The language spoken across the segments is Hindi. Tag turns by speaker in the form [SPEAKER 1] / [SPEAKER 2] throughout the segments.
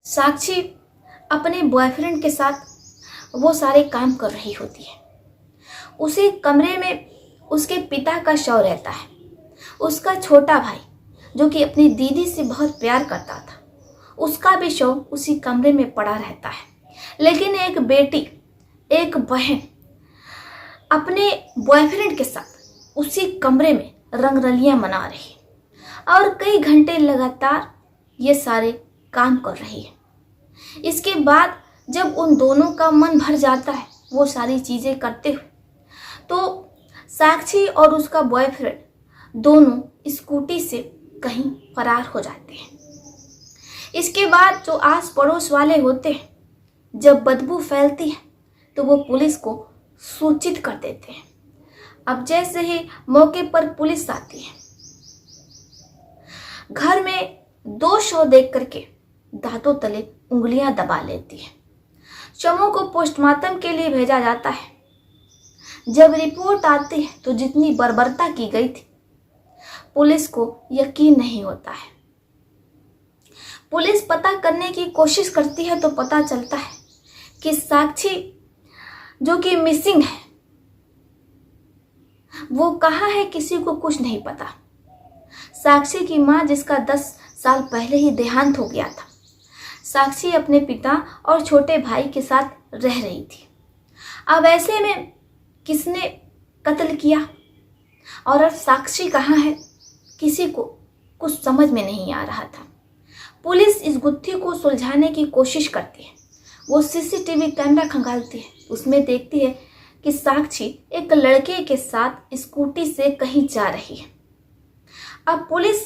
[SPEAKER 1] साक्षी अपने बॉयफ्रेंड के साथ वो सारे काम कर रही होती है। उसी कमरे में उसके पिता का शव रहता है। उसका छोटा भाई जो कि अपनी दीदी से बहुत प्यार करता था, उसका भी शव उसी कमरे में पड़ा रहता है। लेकिन एक बेटी, एक बहन अपने बॉयफ्रेंड के साथ उसी कमरे में रंगरलियां मना रही और कई घंटे लगातार ये सारे काम कर रही है। इसके बाद जब उन दोनों का मन भर जाता है वो सारी चीज़ें करते हुए, तो साक्षी और उसका बॉयफ्रेंड दोनों स्कूटी से कहीं फरार हो जाते हैं। इसके बाद जो आस पड़ोस वाले होते हैं, जब बदबू फैलती है तो वो पुलिस को सूचित कर देते हैं। अब जैसे ही मौके पर पुलिस आती है, घर में दो शव देख करके दांतों तले उंगलियां दबा लेती है। शवों को पोस्टमार्टम के लिए भेजा जाता है। जब रिपोर्ट आती है तो जितनी बर्बरता की गई थी, पुलिस को यकीन नहीं होता है। पुलिस पता करने की कोशिश करती है तो पता चलता है कि साक्षी जो कि मिसिंग है, वो कहाँ है किसी को कुछ नहीं पता। साक्षी की माँ, जिसका 10 साल पहले ही देहांत हो गया था, साक्षी अपने पिता और छोटे भाई के साथ रह रही थी। अब ऐसे में किसने कत्ल किया और अब साक्षी कहाँ है, किसी को कुछ समझ में नहीं आ रहा था। पुलिस इस गुत्थी को सुलझाने की कोशिश करती है। वो सीसीटीवी कैमरा खंगालती है, उसमें देखती है कि साक्षी एक लड़के के साथ स्कूटी से कहीं जा रही है। अब पुलिस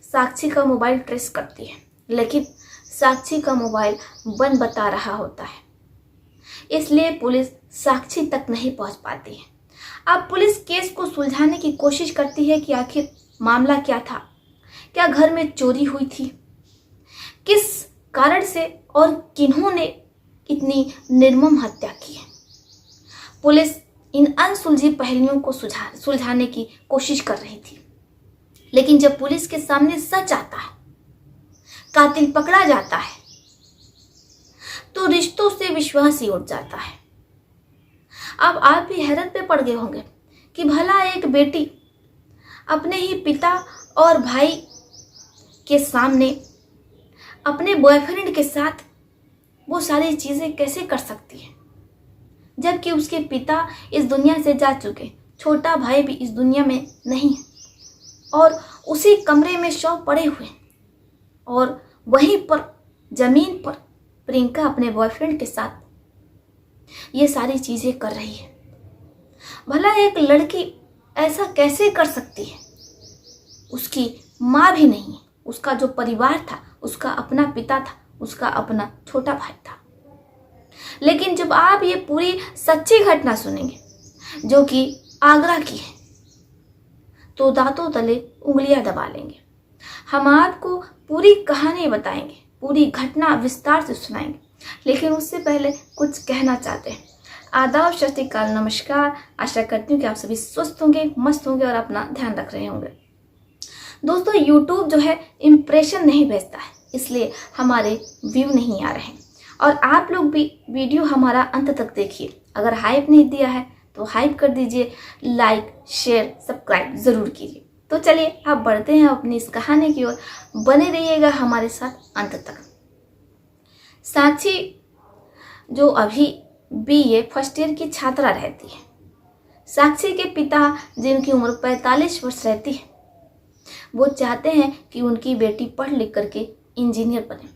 [SPEAKER 1] साक्षी का मोबाइल ट्रेस करती है, लेकिन साक्षी का मोबाइल बंद बता रहा होता है, इसलिए पुलिस साक्षी तक नहीं पहुंच पाती है। अब पुलिस केस को सुलझाने की कोशिश करती है कि आखिर मामला क्या था, क्या घर में चोरी हुई थी, किस कारण से और किन्होंने इतनी निर्मम हत्या की है। पुलिस इन अनसुलझी पहेलियों को सुलझाने की कोशिश कर रही थी, लेकिन जब पुलिस के सामने सच आता है, कातिल पकड़ा जाता है, तो रिश्तों से विश्वास ही उठ जाता है। अब आप भी हैरत में पड़ गए होंगे कि भला एक बेटी अपने ही पिता और भाई के सामने अपने बॉयफ्रेंड के साथ वो सारी चीज़ें कैसे कर सकती है, जबकि उसके पिता इस दुनिया से जा चुके, छोटा भाई भी इस दुनिया में नहीं है और उसी कमरे में शव पड़े हुए हैं और वहीं पर जमीन पर प्रियंका अपने बॉयफ्रेंड के साथ ये सारी चीज़ें कर रही है। भला एक लड़की ऐसा कैसे कर सकती है? उसकी माँ भी नहीं है, उसका जो परिवार था, उसका अपना पिता था, उसका अपना छोटा भाई था। लेकिन जब आप ये पूरी सच्ची घटना सुनेंगे जो कि आगरा की है, तो दांतों तले उंगलियां दबा लेंगे। हम आपको पूरी कहानी बताएंगे, पूरी घटना विस्तार से सुनाएंगे, लेकिन उससे पहले कुछ कहना चाहते हैं। आदाब, सत श्री अकाल, नमस्कार। आशा करती हूँ कि आप सभी स्वस्थ होंगे, मस्त होंगे और अपना ध्यान रख रहे होंगे। दोस्तों, यूट्यूब जो है इम्प्रेशन नहीं भेजता है, इसलिए हमारे व्यू नहीं आ रहे हैं। और आप लोग भी वीडियो हमारा अंत तक देखिए। अगर हाइप नहीं दिया है तो हाइप कर दीजिए, लाइक, शेयर, सब्सक्राइब ज़रूर कीजिए। तो चलिए अब बढ़ते हैं अपनी इस कहानी की ओर। बने रहिएगा हमारे साथ अंत तक। साक्षी जो अभी BA फर्स्ट ईयर की छात्रा रहती है। साक्षी के पिता, जिनकी उम्र 45 वर्ष रहती है, वो चाहते हैं कि उनकी बेटी पढ़ लिख करके इंजीनियर बने,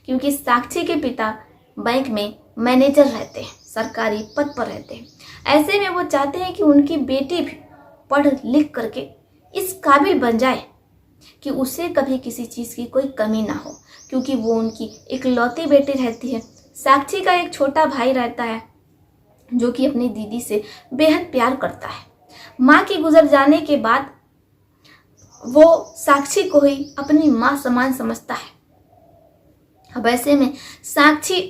[SPEAKER 1] क्योंकि साक्षी के पिता बैंक में मैनेजर रहते हैं, सरकारी पद पर रहते हैं। ऐसे में वो चाहते हैं कि उनकी बेटी भी पढ़ लिख करके इस काबिल बन जाए कि उसे कभी किसी चीज़ की कोई कमी ना हो, क्योंकि वो उनकी इकलौती बेटी रहती है। साक्षी का एक छोटा भाई रहता है जो कि अपनी दीदी से बेहद प्यार करता है। माँ के गुजर जाने के बाद वो साक्षी को ही अपनी माँ समान समझता है। अब ऐसे में साक्षी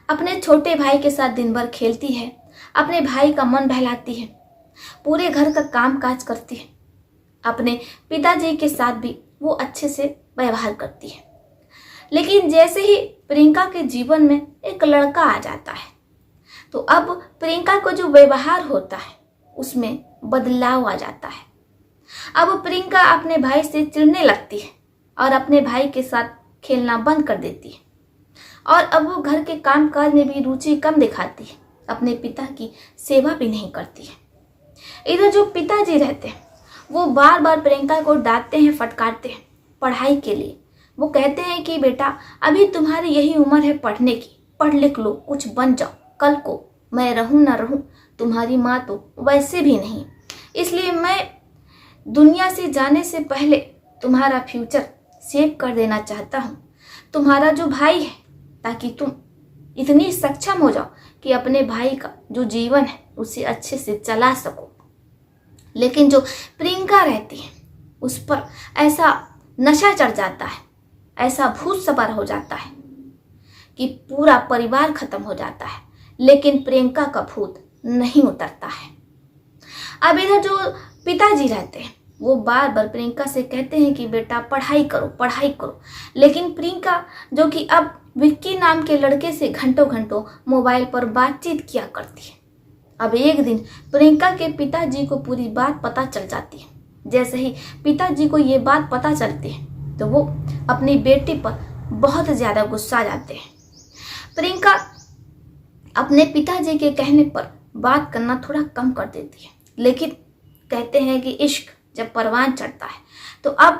[SPEAKER 1] अपने छोटे भाई के साथ दिन भर खेलती है, अपने भाई का मन बहलाती है, पूरे घर का काम काज करती है, अपने पिताजी के साथ भी वो अच्छे से व्यवहार करती है। लेकिन जैसे ही प्रियंका के जीवन में एक लड़का आ जाता है तो अब प्रियंका को जो व्यवहार होता है उसमें बदलाव आ जाता है। अब प्रियंका अपने भाई से चिढ़ने लगती है और अपने भाई के साथ खेलना बंद कर देती है और अब वो घर के काम काज में भी रुचि कम दिखाती है, अपने पिता की सेवा भी नहीं करती है। इधर जो पिताजी रहते हैं वो बार बार प्रियंका को डांटते हैं, फटकारते हैं पढ़ाई के लिए। वो कहते हैं कि बेटा अभी तुम्हारी यही उम्र है पढ़ने की, पढ़ लिख लो, कुछ बन जाओ, कल को मैं रहूं ना रहूं तुम्हारी माँ तो वैसे भी नहीं, इसलिए मैं दुनिया से जाने से पहले तुम्हारा फ्यूचर सेव कर देना चाहता हूँ, तुम्हारा जो भाई है, ताकि तुम इतनी सक्षम हो जाओ कि अपने भाई का जो जीवन है उसे अच्छे से चला सको। लेकिन जो प्रियंका रहती है उस पर ऐसा नशा चढ़ जाता है, ऐसा भूत सवार हो जाता है कि पूरा परिवार खत्म हो जाता है, लेकिन प्रियंका का भूत नहीं उतरता है। अब इधर जो पिताजी रहते हैं वो बार बार प्रियंका से कहते हैं कि बेटा पढ़ाई करो, पढ़ाई करो, लेकिन प्रियंका जो कि अब विक्की नाम के लड़के से घंटों घंटों मोबाइल पर बातचीत किया करती है। अब एक दिन प्रियंका के पिताजी को पूरी बात पता चल जाती है। जैसे ही पिताजी को ये बात पता चलती है तो वो अपनी बेटी पर बहुत ज़्यादा गुस्सा जाते हैं। प्रियंका अपने पिताजी के कहने पर बात करना थोड़ा कम कर देती है, लेकिन कहते हैं कि इश्क जब परवान चढ़ता है तो अब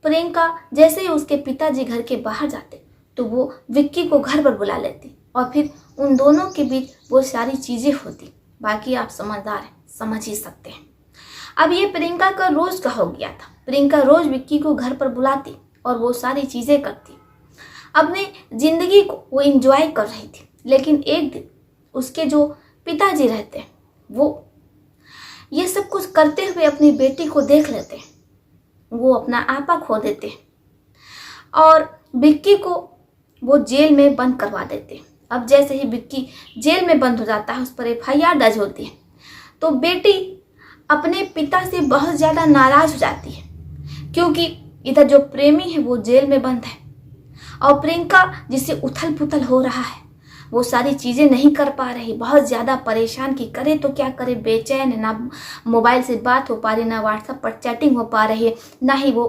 [SPEAKER 1] प्रियंका जैसे ही उसके पिताजी घर के बाहर जाते तो वो विक्की को घर पर बुला लेती और फिर उन दोनों के बीच वो सारी चीज़ें होती। बाकी आप समझदार हैं, समझ ही सकते हैं। अब ये प्रियंका का रोज का हो गया था। प्रियंका रोज विक्की को घर पर बुलाती और वो सारी चीज़ें करती, अपने ज़िंदगी को वो एंजॉय कर रही थी। लेकिन एक दिन उसके जो पिताजी रहते हैं वो ये सब कुछ करते हुए अपनी बेटी को देख लेते हैं, वो अपना आपा खो देते हैं और विक्की को वो जेल में बंद करवा देते हैं। अब जैसे ही विक्की जेल में बंद हो जाता है, उस पर FIR दर्ज होती है, तो बेटी अपने पिता से बहुत ज़्यादा नाराज़ हो जाती है, क्योंकि इधर जो प्रेमी है वो जेल में बंद है और प्रियंका जिसे उथल पुथल हो रहा है, वो सारी चीज़ें नहीं कर पा रही, बहुत ज़्यादा परेशान की करे तो क्या करे, बेचैन, ना मोबाइल से बात हो पा रही, ना व्हाट्सएप पर चैटिंग हो पा रही है, ना ही वो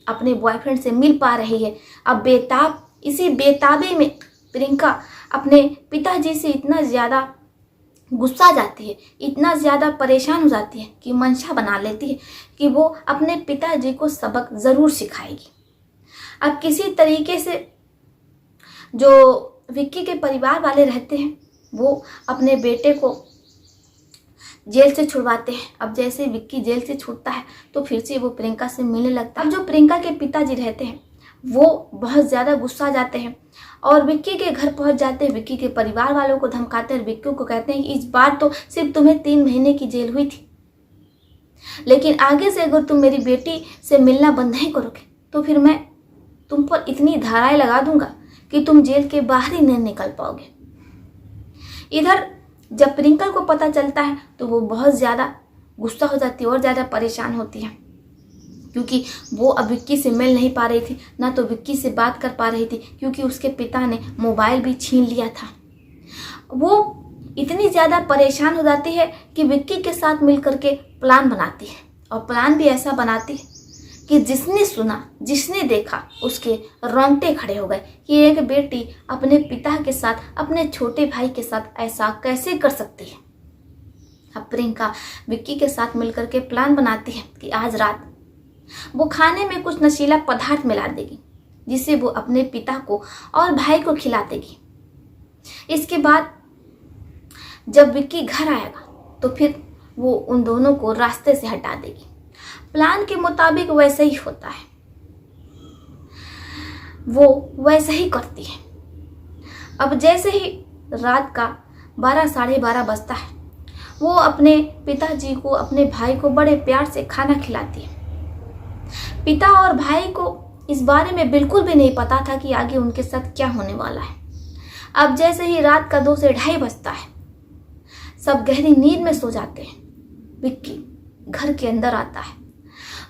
[SPEAKER 1] अपने बॉयफ्रेंड से मिल पा रही है। अब बेताब, इसी बेताबी में प्रियंका अपने पिताजी से इतना ज़्यादा गुस्सा जाती है, इतना ज़्यादा परेशान हो जाती है कि मंशा बना लेती है कि वो अपने पिताजी को सबक ज़रूर सिखाएगी। अब किसी तरीके से जो विक्की के परिवार वाले रहते हैं वो अपने बेटे को जेल से छुड़वाते हैं। अब जैसे विक्की जेल से छूटता है तो फिर से वो प्रियंका से मिलने लगता है। अब जो प्रियंका के पिताजी रहते हैं वो बहुत ज़्यादा गुस्सा जाते हैं और विक्की के घर पहुंच जाते हैं, विक्की के परिवार वालों को धमकाते हैं, विक्की को कहते हैं कि इस बार तो सिर्फ तुम्हें 3 महीने की जेल हुई थी, लेकिन आगे से अगर तुम मेरी बेटी से मिलना बंद नहीं करोगे तो फिर मैं तुम पर इतनी धाराएं लगा दूंगा कि तुम जेल के बाहर ही नहीं निकल पाओगे। इधर जब प्रियंका को पता चलता है तो वो बहुत ज़्यादा गुस्सा हो जाती है और ज़्यादा परेशान होती है, क्योंकि वो अब विक्की से मिल नहीं पा रही थी, ना तो विक्की से बात कर पा रही थी, क्योंकि उसके पिता ने मोबाइल भी छीन लिया था। वो इतनी ज़्यादा परेशान हो जाती है कि विक्की के साथ मिल करके प्लान बनाती है और प्लान भी ऐसा बनाती है कि जिसने सुना, जिसने देखा, उसके रोंगटे खड़े हो गए कि एक बेटी अपने पिता के साथ, अपने छोटे भाई के साथ ऐसा कैसे कर सकती है। अब प्रियंका विक्की के साथ मिलकर के प्लान बनाती है कि आज रात वो खाने में कुछ नशीला पदार्थ मिला देगी, जिसे वो अपने पिता को और भाई को खिला देगी। इसके बाद जब विक्की घर आएगा तो फिर वो उन दोनों को रास्ते से हटा देगी। प्लान के मुताबिक वैसे ही होता है, वो वैसे ही करती है। अब जैसे ही रात का 12 साढ़े 12 बजता है, वो अपने पिताजी को, अपने भाई को बड़े प्यार से खाना खिलाती है। पिता और भाई को इस बारे में बिल्कुल भी नहीं पता था कि आगे उनके साथ क्या होने वाला है। अब जैसे ही रात का 2 से ढाई बजता है, सब गहरी नींद में सो जाते हैं। विक्की घर के अंदर आता है,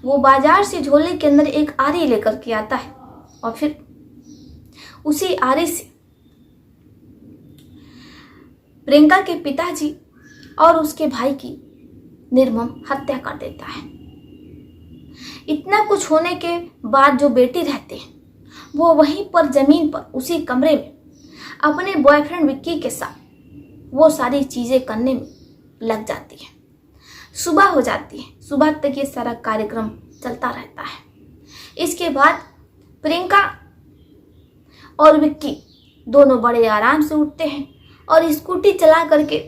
[SPEAKER 1] वो बाजार से झोले के अंदर एक आरी लेकर के आता है और फिर उसी आरे से प्रियंका के पिताजी और उसके भाई की निर्मम हत्या कर देता है। इतना कुछ होने के बाद जो बेटी रहते हैं वो वहीं पर जमीन पर उसी कमरे में अपने बॉयफ्रेंड विक्की के साथ वो सारी चीजें करने में लग जाती है। सुबह हो जाती है, सुबह तक ये सारा कार्यक्रम चलता रहता है। इसके बाद प्रियंका और विक्की दोनों बड़े आराम से उठते हैं और स्कूटी चला करके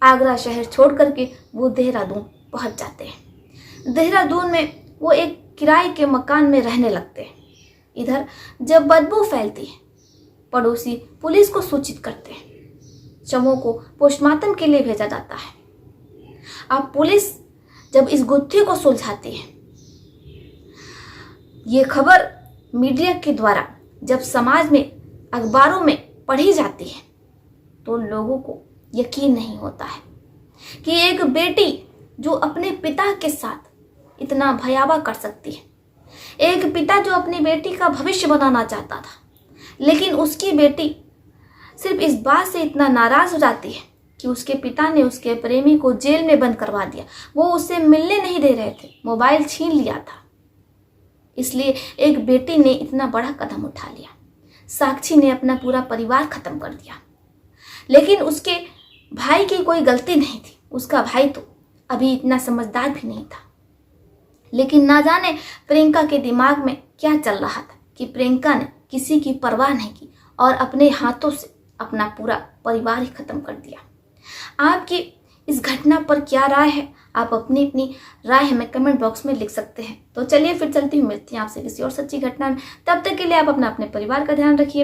[SPEAKER 1] आगरा शहर छोड़ करके वो देहरादून पहुंच जाते हैं। देहरादून में वो एक किराए के मकान में रहने लगते हैं। इधर जब बदबू फैलती है, पड़ोसी पुलिस को सूचित करते हैं। शवों को पोस्टमार्टम के लिए भेजा जाता है। अब पुलिस जब इस गुत्थी को सुलझाती है, ये खबर मीडिया के द्वारा जब समाज में अखबारों में पढ़ी जाती है तो लोगों को यकीन नहीं होता है कि एक बेटी जो अपने पिता के साथ इतना भयावह कर सकती है। एक पिता जो अपनी बेटी का भविष्य बनाना चाहता था, लेकिन उसकी बेटी सिर्फ इस बात से इतना नाराज हो जाती है कि उसके पिता ने उसके प्रेमी को जेल में बंद करवा दिया। वो उससे मिलने नहीं दे रहे थे, मोबाइल छीन लिया था। इसलिए एक बेटी ने इतना बड़ा कदम उठा लिया। साक्षी ने अपना पूरा परिवार खत्म कर दिया। लेकिन उसके भाई की कोई गलती नहीं थी। उसका भाई तो अभी इतना समझदार भी नहीं था। लेकिन ना जाने प्रियंका के दिमाग में क्या चल रहा था कि प्रियंका ने किसी की परवाह नहीं की और अपने हाथों से अपना पूरा परिवार ही खत्म कर दिया। आपकी इस घटना पर क्या राय है? आप अपनी अपनी राय हमें कमेंट बॉक्स में लिख सकते हैं। तो चलिए फिर चलती हूँ, मिलती हैं आपसे किसी और सच्ची घटना में। तब तक के लिए आप अपने परिवार का ध्यान रखिए।